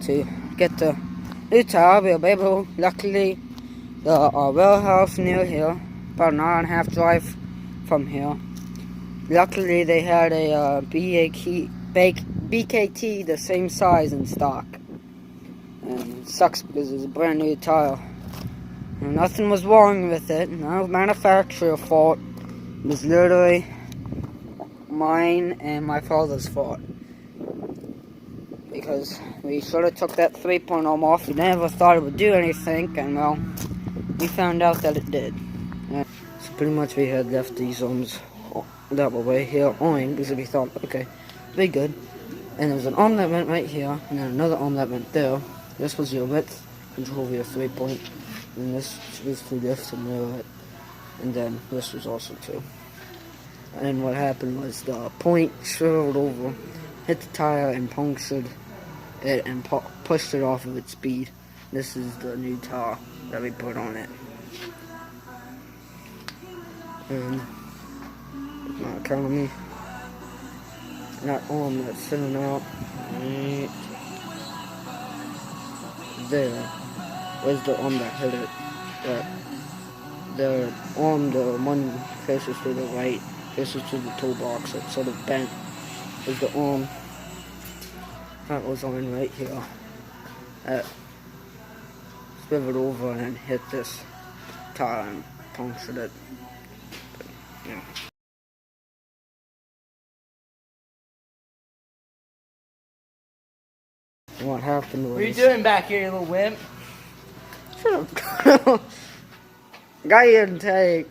to get the new tire. We were able, luckily, the warehouse near here, about an hour and a half drive from here. Luckily, they had a BKT the same size in stock. And it sucks because it's a brand new tire. And nothing was wrong with it. No manufacturer fault. It was literally mine and my father's fault. Because we should have took that 3.0 off. We never thought it would do anything. And well, we found out that it did. And so pretty much we had left these arms that were right here on because we thought, okay, be good. And there was an arm that went right here, and then another arm that went there. This was your width control via 3-point, and this was to lift and lower it. And then this was also too. And what happened was the point swirled over, hit the tire and punctured it and pushed it off of its speed. This is the new tire that we put on it. And not counting me. That arm that's sitting out right there was the arm that hit it. But the arm, the one closest to the right, closest to the toolbox, that sort of bent, was the arm that was on right here. That swiveled over and hit this tire and punctured it. But, yeah. What happened was... What are you doing back here, you little wimp? Shut up. Guy here to take...